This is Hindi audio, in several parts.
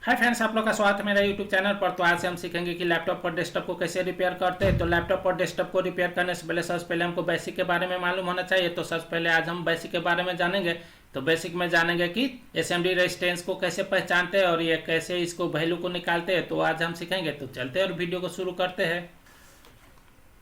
हाय फ्रेंड्स, आप लोग का स्वागत है मेरा यूट्यूब चैनल पर। तो आज से हम सीखेंगे कि लैपटॉप पर डेस्कटॉप को कैसे रिपेयर करते हैं। तो लैपटॉप पर डेस्कटॉप को रिपेयर करने से पहले सबसे पहले हमको बेसिक के बारे में मालूम होना चाहिए। तो सबसे पहले आज हम बेसिक के बारे में जानेंगे। तो बेसिक में जानेंगे कि एसएमडी रेजिस्टेंस को कैसे पहचानते हैं और ये कैसे इसको वैल्यू को निकालते हैं। तो आज हम सीखेंगे। तो चलते हैं और वीडियो को शुरू करते हैं।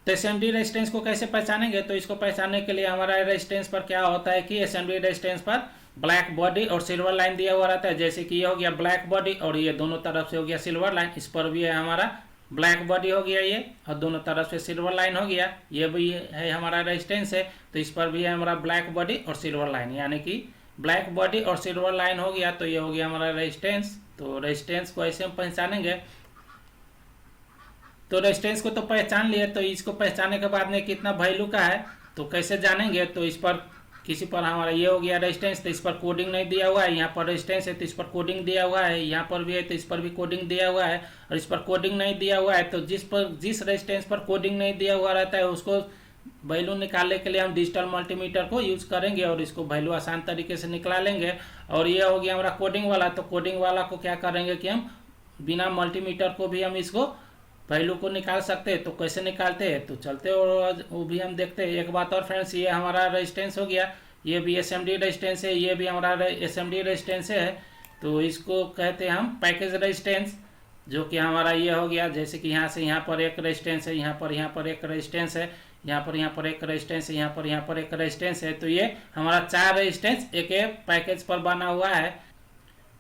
तो एसएमडी रेजिस्टेंस को कैसे पहचानेंगे। तो इसको पहचानने के लिए हमारा रेजिस्टेंस पर क्या होता है कि एसएमडी रेजिस्टेंस पर ब्लैक बॉडी और सिल्वर लाइन दिया हुआ रहता है। जैसे कि ये हो गया ब्लैक बॉडी और ये दोनों तरफ से हो गया सिल्वर लाइन। इस पर भी है हमारा ब्लैक बॉडी हो गया ये, और दोनों तरफ से सिल्वर लाइन हो गया। ये भी है हमारा रेजिस्टेंस है। तो इस पर भी है हमारा ब्लैक बॉडी और सिल्वर लाइन, यानी कि ब्लैक बॉडी और सिल्वर लाइन हो गया। तो ये हो गया हमारा रेजिस्टेंस। तो रेजिस्टेंस को ऐसे हम पहचानेंगे। तो रेजिस्टेंस को तो पहचान लिए। तो इसको पहचानने के बाद में कितना वैल्यू का है तो कैसे जानेंगे। तो इस पर किसी पर हमारा ये हो गया रेजिस्टेंस, तो इस पर कोडिंग नहीं दिया हुआ है। यहाँ पर रेजिस्टेंस है तो इस पर कोडिंग दिया हुआ है। यहाँ पर भी है तो इस पर भी कोडिंग दिया हुआ है। और इस पर कोडिंग नहीं दिया हुआ है तो जिस रेजिस्टेंस पर कोडिंग नहीं दिया हुआ रहता है उसको वैल्यू निकालने के लिए हम डिजिटल मल्टीमीटर को यूज करेंगे और इसको वैल्यू आसान तरीके से निकाल लेंगे। और ये हो गया हमारा कोडिंग वाला। तो कोडिंग वाला को क्या करेंगे कि हम बिना मल्टीमीटर को भी हम इसको वैल्यू को निकाल सकते हैं। तो कैसे निकालते हैं तो चलते और वो भी हम देखते हैं। एक बात और फ्रेंड्स, ये हमारा रेजिस्टेंस हो गया, ये भी एसएमडी रेजिस्टेंस है, ये भी हमारा एसएमडी रेजिस्टेंस है। तो इसको कहते हैं हम पैकेज रेजिस्टेंस, जो कि हमारा ये हो गया। जैसे कि यहाँ से यहाँ पर एक रेजिस्टेंस है, यहाँ पर एक रेजिस्टेंस है, यहाँ पर एक रेजिस्टेंस है, यहाँ पर एक रेजिस्टेंस है। तो ये हमारा 4 रेजिस्टेंस एक पैकेज पर बना हुआ है।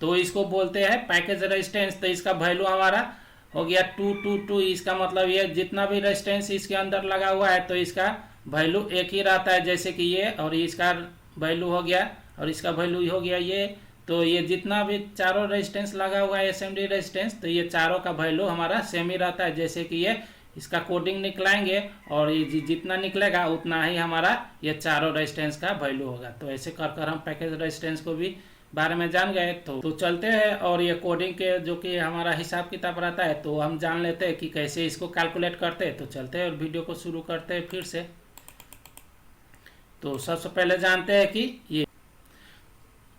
तो इसको बोलते हैं पैकेज रेजिस्टेंस। तो इसका वैल्यू हमारा हो गया 222। इसका मतलब ये जितना भी रेजिस्टेंस इसके अंदर लगा हुआ है तो इसका वैल्यू एक ही रहता है। जैसे कि ये और इसका वैल्यू हो गया और इसका वैल्यू हो गया ये। तो ये जितना भी चारों रेजिस्टेंस लगा हुआ है एसएमडी रेजिस्टेंस, तो ये चारों का वैल्यू हमारा सेम ही रहता है। जैसे कि ये इसका कोडिंग निकलाएंगे और ये जितना निकलेगा उतना ही हमारा ये चारों रेजिस्टेंस का वैल्यू होगा। तो ऐसे कर हम पैकेज रेजिस्टेंस को भी बारे में जान गए। तो चलते हैं और ये कोडिंग के जो कि हमारा हिसाब किताब रहता है तो हम जान लेते हैं कि कैसे इसको कैलकुलेट करते हैं। तो चलते हैं और वीडियो को शुरू करते हैं फिर से। तो सबसे पहले जानते हैं कि ये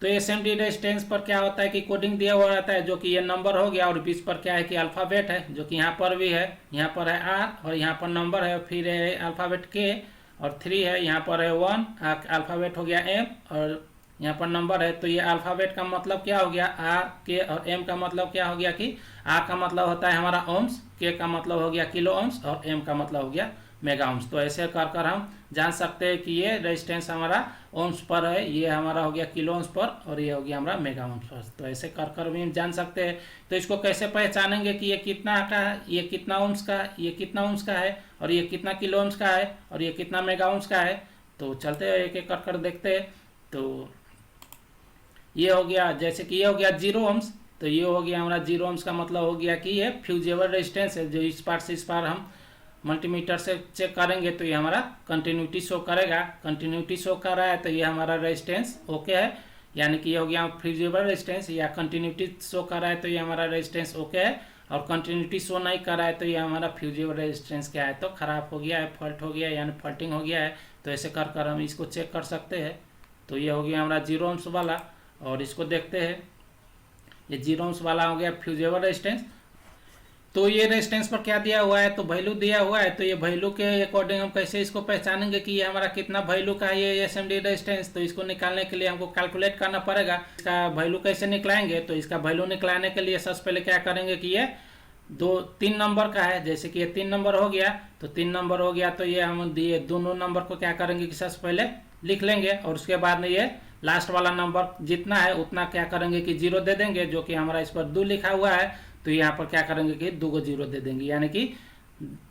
तो एसएमडी रेजिस्टेंस पर क्या होता है कि कोडिंग दिया हुआ रहता है, जो कि ये नंबर हो गया। और बीच पर क्या है कि अल्फ़ाबेट है, जो कि यहाँ पर भी है। यहाँ पर है आर और यहाँ पर नंबर है, फिर है अल्फ़ाबेट के और 3 है, यहाँ पर है 1, अल्फ़ाबेट हो गया एम और यहाँ पर नंबर है। तो ये अल्फ़ाबेट का मतलब क्या हो गया आर, के, और एम का मतलब क्या हो गया कि आर का मतलब होता है हमारा ओम्स, के का मतलब हो गया किलो ओम्स और एम का मतलब हो गया मेगा ओम्स। तो ऐसे कर हम जान सकते हैं कि ये रेजिस्टेंस हमारा ओम्स पर है, ये हमारा हो गया किलो ओम्स पर और ये हो गया हमारा मेगा ओम्स पर। तो ऐसे कर भी हम जान सकते हैं। तो इसको कैसे पहचानेंगे कि ये कितना का है, ये कितना ओम्स का, ये कितना ओम्स का है और ये कितना किलो ओम्स का है और ये कितना मेगा ओम्स का है। तो चलते हैं एक एक कर देखते हैं। तो ये हो गया, जैसे कि ये हो गया 0 ओम्स। तो ये हो गया हमारा 0 ओम्स का मतलब हो गया कि ये फ्यूजेबल रेजिस्टेंस है। जो इस पार से इस पार हम मल्टीमीटर से चेक करेंगे तो ये हमारा कंटिन्यूटी शो करेगा। कंटिन्यूटी शो कर रहा है तो ये हमारा रेजिस्टेंस ओके है, यानी कि ये हो गया फ्यूजेबल रेजिस्टेंस। या कंटिन्यूटी शो कर रहा है तो ये हमारा रेजिस्टेंस ओके है, और कंटिन्यूटी शो नहीं कर रहा है तो ये हमारा फ्यूजेबल रेजिस्टेंस क्या है तो खराब हो गया है, फॉल्ट हो गया है, यानी फॉल्टिंग हो गया है। तो ऐसे कर हम इसको चेक कर सकते हैं। तो ये हो गया हमारा 0 ओम्स वाला और इसको देखते हैं। ये 0 ओम्स वाला हो गया फ्यूजेबल रेजिस्टेंस। तो ये रेजिस्टेंस पर क्या दिया हुआ है तो वैल्यू दिया हुआ है। तो ये वैल्यू के अकॉर्डिंग हम कैसे इसको पहचानेंगे कि ये हमारा कितना वैल्यू का है ये एसएमडी रेजिस्टेंस। तो इसको निकालने के लिए हमको कैलकुलेट करना पड़ेगा। इसका वैल्यू कैसे निकलाएंगे। तो इसका वैल्यू निकलाने के लिए सबसे पहले क्या करेंगे कि ये 3 नंबर का है। जैसे कि ये 3 नंबर हो गया, तो 3 नंबर हो गया तो ये हम दिए दोनों नंबर को क्या करेंगे कि सबसे पहले लिख लेंगे और उसके बाद में ये लास्ट वाला नंबर जितना है उतना क्या करेंगे कि 0 दे देंगे, जो कि हमारा इस पर 2 लिखा हुआ है। तो यहाँ पर क्या करेंगे कि 2 को 0 दे देंगे, यानी कि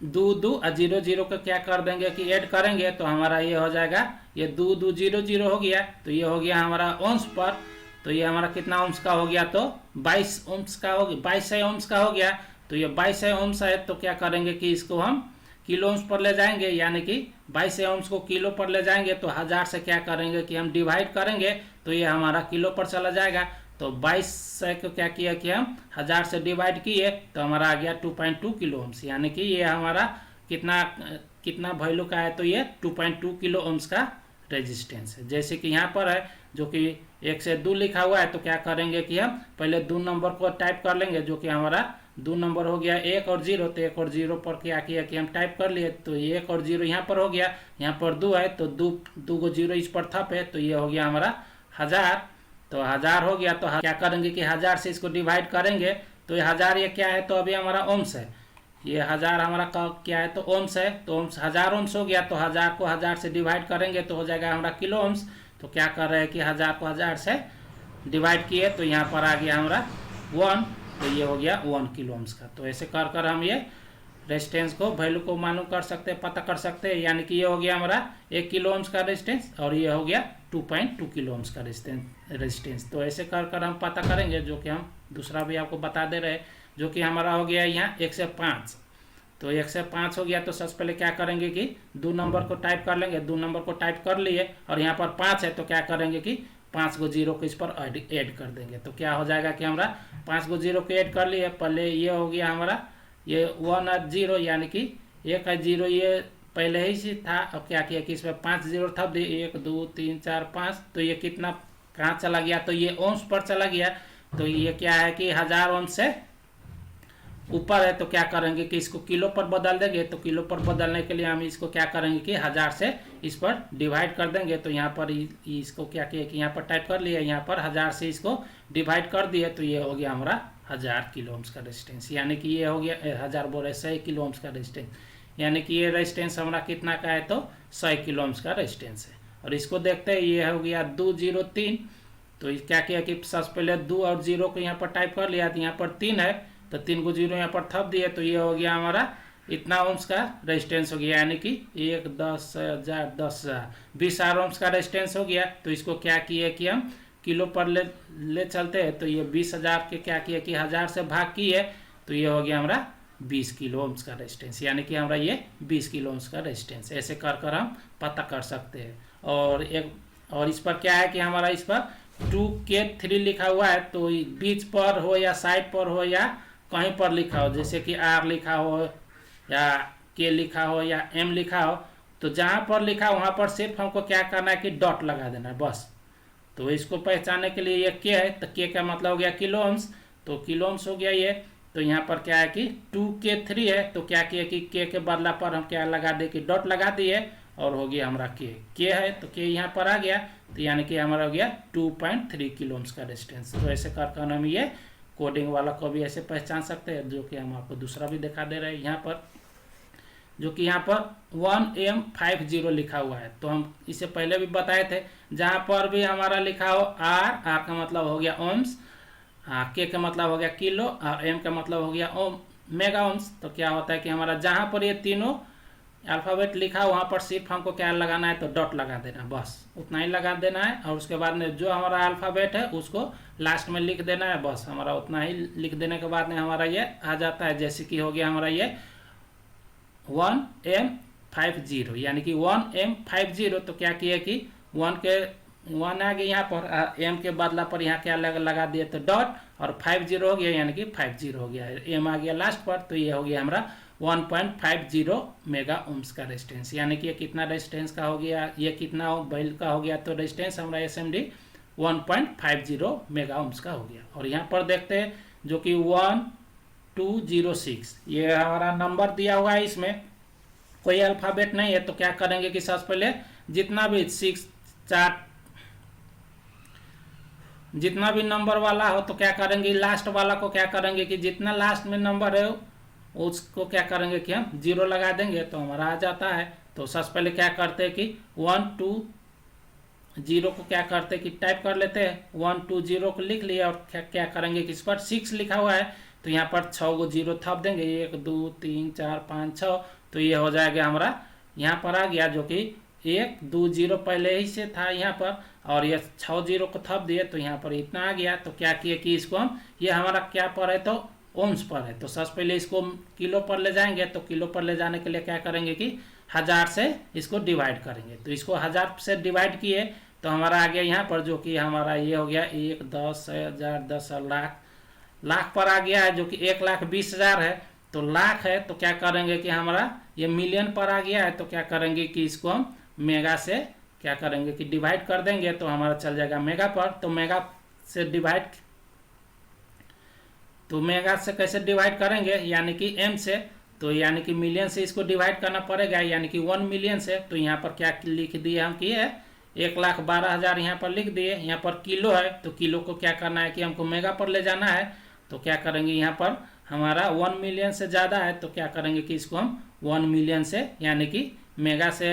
2 और 0 को क्या कर देंगे कि ऐड करेंगे। तो हमारा ये हो जाएगा, ये 2 0 0 हो गया। तो ये हो गया हमारा ओम्स पर। तो ये हमारा कितना ओम्स का हो गया तो 22 ओम्स का हो गया, 2200 ओम्स का हो गया। तो ये 2200 ओम्स है तो क्या करेंगे कि इसको हम किलो ओम्स पर ले जाएंगे, यानी कि 2200 ओम्स को किलो पर ले जाएंगे तो 1000 से क्या करेंगे कि हम डिवाइड करेंगे तो ये हमारा किलो पर चला जाएगा। तो 2200 को क्या किया कि हम 1000 से डिवाइड किए तो हमारा आ गया 2.2 किलो ओम्स, यानी कि ये हमारा कितना वैल्यू का है तो ये 2.2 किलो ओम्स का रेजिस्टेंस है। जैसे कि यहाँ पर है जो कि 1 से 2 लिखा हुआ है तो क्या करेंगे कि हम पहले 2 नंबर को टाइप कर लेंगे, जो कि हमारा 2 नंबर हो गया 1 और 0। तो 1 और 0 पर क्या किया कि हम टाइप कर लिए, तो 1 और 0 यहाँ पर हो गया, यहाँ पर 2 है तो 2 को 0 इस पर थप है, तो ये हो गया हमारा 1000। तो 1000 हो गया, तो क्या करेंगे कि 1000 से इसको डिवाइड करेंगे, तो ये 1000 ये क्या है, तो अभी हमारा ओम्स है, ये 1000 हमारा क्या है, तो ओम्स है, तो ओम्स 1000 ओम्स हो गया। तो 1000 को 1000 से डिवाइड करेंगे तो हो जाएगा हमारा किलो ओम्स। तो क्या कर रहे हैं कि 1000 को 1000 से डिवाइड किए, तो यहाँ पर आ गया हमारा 1, तो ये हो गया 1 किलो ओम्स का। तो ऐसे कर कर हम ये रेजिस्टेंस को वैल्यू को मालूम कर सकते हैं, पता कर सकते हैं। यानी कि ये हो गया हमारा 1 किलो ओम्स का रेजिस्टेंस और ये हो गया 2.2 किलो ओम्स का रेजिस्टेंस। तो ऐसे कर कर हम पता करेंगे, जो कि हम दूसरा भी आपको बता दे रहे हैं, जो कि हमारा हो गया यहाँ 1 से 5। तो 1 से 5 हो गया, तो सबसे पहले क्या करेंगे कि 2 नंबर को टाइप कर लेंगे, 2 नंबर को टाइप कर लिए और यहाँ पर 5 है, तो क्या करेंगे कि 5 को 0 को इस पर ऐड कर देंगे। तो क्या हो जाएगा कि हमारा 5 को 0 को ऐड कर लिए, पहले ये हो गया हमारा ये 1 और 0, यानी कि 1 और 0 ये पहले ही से था। अब क्या किया कि इसमें 5 0 थप दिए, 1 2 3 4 5, तो ये कितना कहाँ चला गया, तो ये ओम्स पर चला गया। तो ये क्या है कि 1000 ओम्स से ऊपर है, तो क्या करेंगे कि इसको किलो पर बदल देंगे। तो किलो पर बदलने के लिए हम इसको क्या करेंगे कि 1000 से इस पर डिवाइड कर देंगे। तो यहाँ पर इसको क्या किया कि यहाँ पर टाइप कर लिया, यहाँ पर 1000 से इसको डिवाइड कर दिए, तो ये हो गया हमारा 1000 किलो ओम्स का रेजिस्टेंस। यानी कि ये हो गया 1000 बोल रहे 100 किलो ओम्स का रेजिस्टेंस। यानी कि ये रेजिस्टेंस हमारा कितना का है, तो 100 किलो ओम्स का रेजिस्टेंस है। और इसको देखते हैं, ये हो गया 203। तो क्या किया कि सबसे पहले 2 और 0 को यहाँ पर टाइप कर लिया, तो यहाँ पर 3 है, तो 3 को 0 यहाँ पर थप दिए, तो ये हो गया हमारा इतना ओम्स का रेजिस्टेंस हो गया। यानी कि 1 10 1000 10,000 20,000 ओम्स का रेजिस्टेंस हो गया। तो इसको क्या किए कि हम किलो पर ले चलते हैं, तो ये 20,000 के क्या किए कि 1000 से भाग किए, तो ये हो गया हमारा 20 किलो ओम्स का रेजिस्टेंस। यानी कि हमारा ये 20 किलो ओम्स का रेजिस्टेंस। ऐसे कर कर हम पता कर सकते हैं। और इस पर क्या है कि हमारा इस पर 2K3 लिखा हुआ है, तो बीच पर हो या साइड पर हो या कहीं पर लिखा हो, जैसे कि R लिखा हो या K लिखा हो या M लिखा हो, तो जहाँ पर लिखा हो वहाँ पर सिर्फ हमको क्या करना है कि डॉट लगा देना है बस। तो इसको पहचानने के लिए ये K है, तो K का मतलब हो गया किलो ओम्स, तो किलो ओम्स हो गया ये। तो यहाँ पर क्या है कि 2K3 है, तो क्या किया कि K के बदला पर हम क्या लगा दे कि डॉट लगा दिए और हो गया हमारा K है, तो K यहाँ पर आ गया, तो यानी कि हमारा हो गया 2.3 किलो ओम्स का रेजिस्टेंस। तो ऐसे कर हम ये कोडिंग वाला को भी ऐसे पहचान सकते हैं, जो कि हम आपको दूसरा भी दिखा दे रहे हैं यहाँ पर, जो कि यहाँ पर 1M50 लिखा हुआ है। तो हम इसे पहले भी बताए थे, जहाँ पर भी हमारा लिखा हो R का मतलब हो गया ओम्स, K का मतलब हो गया किलो और M का मतलब हो गया ओम मेगा ओम्स। तो क्या होता है कि हमारा जहाँ पर ये तीनों अल्फ़ाबेट लिखा हो वहाँ पर सिर्फ हमको क्या लगाना है, तो डॉट लगा देना, बस उतना ही लगा देना है। और उसके बाद में जो हमारा अल्फ़ाबेट है उसको लास्ट में लिख देना है, बस हमारा उतना ही लिख देने के बाद में हमारा ये आ जाता है। जैसे कि हो गया हमारा ये 1M50, यानी कि 1M50। तो क्या किया कि 1 आ गया यहाँ पर, M के बदला पर यहाँ क्या लगा दिए, तो डॉट, और 50 हो गया, यानी कि 50 हो गया, M आ गया लास्ट पर, तो ये हो गया हमारा 1.50 मेगा ओम्स का रेजिस्टेंस। यानी कि ये कितना रेजिस्टेंस का हो गया, ये कितना वैल्यू का हो गया, तो रेजिस्टेंस हमारा SMD 1.50 मेगा ओम्स का हो गया। और यहाँ पर देखते हैं जो कि 1206, ये हमारा नंबर दिया हुआ है, इसमें कोई अल्फ़ाबेट नहीं है। तो क्या करेंगे कि सबसे पहले जितना भी 6 4 जितना भी नंबर वाला हो, तो क्या करेंगे लास्ट वाला को क्या करेंगे कि जितना लास्ट में नंबर है उसको क्या करेंगे कि हम 0 लगा देंगे, तो हमारा आ जाता है। तो सबसे पहले क्या करते हैं कि 1 2 0 को क्या करते हैं कि टाइप कर लेते हैं, 1 2 0 को लिख लिया और क्या करेंगे कि इस पर 6 लिखा हुआ है, तो यहाँ पर 6 को 0 थप देंगे, 1 2 3 4 5 6, तो ये हो जाएगा हमारा यहाँ पर आ गया, जो कि 1 2 0 पहले ही से था यहाँ पर, और ये 6 0 को थप दिए, तो यहाँ पर इतना आ गया। तो क्या किए कि इसको हम, ये हमारा क्या पर है, तो ओम्स पर है, तो सबसे पहले इसको किलो पर ले जाएंगे। तो किलो पर ले जाने के लिए क्या करेंगे कि 1000 से इसको डिवाइड करेंगे। तो इसको 1000 से डिवाइड किए, तो हमारा आ गया यहाँ पर, जो कि हमारा ये हो गया 1 10 1000 10 लाख पर आ गया है, जो कि 1,20,000 है। तो लाख है, तो क्या करेंगे कि हमारा ये मिलियन पर आ गया है, तो क्या करेंगे कि इसको हम मेगा से क्या करेंगे कि डिवाइड कर देंगे तो हमारा चल जाएगा मेगा पर। तो मेगा से डिवाइड, तो मेगा से कैसे डिवाइड करेंगे, यानी कि एम से, तो यानी कि मिलियन से इसको डिवाइड करना पड़ेगा, यानी कि 1 मिलियन से। तो यहाँ पर क्या लिख दिए हम कि है 1,12,000 यहाँ पर लिख दिए। यहाँ पर किलो है तो किलो को क्या करना है कि हमको मेगा पर ले जाना है। तो क्या करेंगे यहाँ पर हमारा 1 मिलियन से ज़्यादा है तो क्या करेंगे कि इसको हम 1 मिलियन से यानी कि मेगा से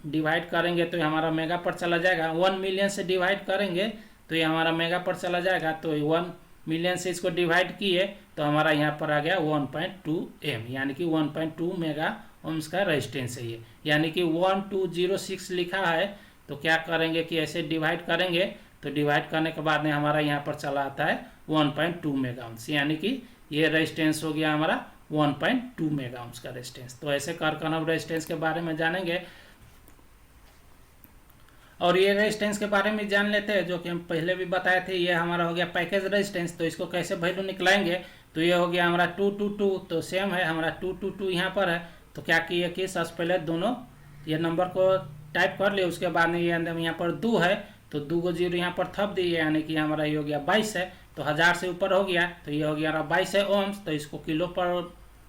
डिवाइड करेंगे तो ये हमारा मेगा पर चला जाएगा। 1 मिलियन से डिवाइड करेंगे तो ये हमारा मेगा पर चला जाएगा। तो 1 मिलियन से इसको डिवाइड किए तो हमारा यहाँ पर आ गया 1.2 एम, यानी कि 1.2 मेगा ओम्स का रेजिस्टेंस है ये, यानी कि 1206 लिखा है। तो क्या करेंगे कि ऐसे डिवाइड करेंगे तो डिवाइड करने के बाद में हमारा यहाँ पर चला आता है 1.2 मेगा ओम्स, यानी कि ये रेजिस्टेंस हो गया हमारा 1.2 मेगा ओम्स का रेजिस्टेंस। तो ऐसे कर हम रेजिस्टेंस के बारे में जानेंगे। और ये रेजिस्टेंस के बारे में जान लेते हैं जो कि हम पहले भी बताए थे। ये हमारा हो गया पैकेज रेजिस्टेंस। तो इसको कैसे वैल्यू निकलाएंगे, तो ये हो गया हमारा 222, तो सेम है हमारा 222 यहाँ पर है। तो क्या किए कि सबसे पहले दोनों ये नंबर को टाइप कर लिए, उसके बाद में ये अंदर यहाँ पर 2 है तो 2 को 0 यहाँ पर थप दिए, यानी कि हमारा ये हो गया 22 है। तो 1000 से ऊपर हो गया तो ये हो गया 22 है ओम्स। तो इसको किलो पर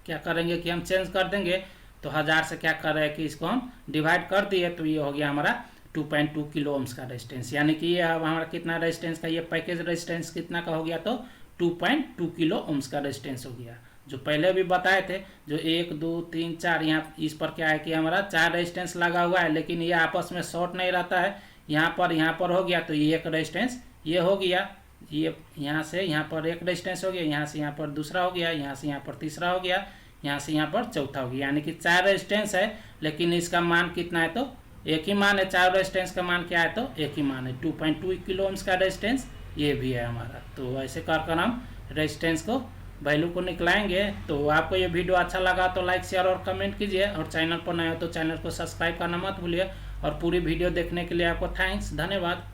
क्या करेंगे कि हम चेंज कर देंगे। तो 1000 से क्या कर रहे हैं कि इसको हम डिवाइड कर दिए तो ये हो गया हमारा 2.2 किलो ओम्स का रेजिस्टेंस, यानी कि ये अब हमारा कितना रेजिस्टेंस का, ये पैकेज रेजिस्टेंस कितना का हो गया तो 2.2 किलो ओम्स का रेजिस्टेंस हो गया। जो पहले भी बताए थे जो 1 2 3 4 यहाँ इस पर क्या है कि हमारा 4 रेजिस्टेंस लगा हुआ है, लेकिन ये आपस में शॉर्ट नहीं रहता है। यहाँ पर हो गया तो ये एक रेजिस्टेंस ये हो गया, ये यहाँ से यहाँ पर एक रेजिस्टेंस हो गया, यहाँ से यहाँ पर दूसरा हो गया, यहाँ से यहाँ पर तीसरा हो गया, यहाँ से यहाँ पर चौथा हो गया, यानी कि 4 रेजिस्टेंस है। लेकिन इसका मान कितना है तो एक ही मान है। 4 रेजिस्टेंस का मान क्या है तो एक ही मान है, 2.2 किलो ओम्स का रेजिस्टेंस ये भी है हमारा। तो ऐसे कर हम रेजिस्टेंस को वैल्यू को निकलाएंगे। तो आपको ये वीडियो अच्छा लगा तो लाइक शेयर और कमेंट कीजिए, और चैनल पर नए हो तो चैनल को सब्सक्राइब करना मत भूलिए। और पूरी वीडियो देखने के लिए आपको थैंक्स, धन्यवाद।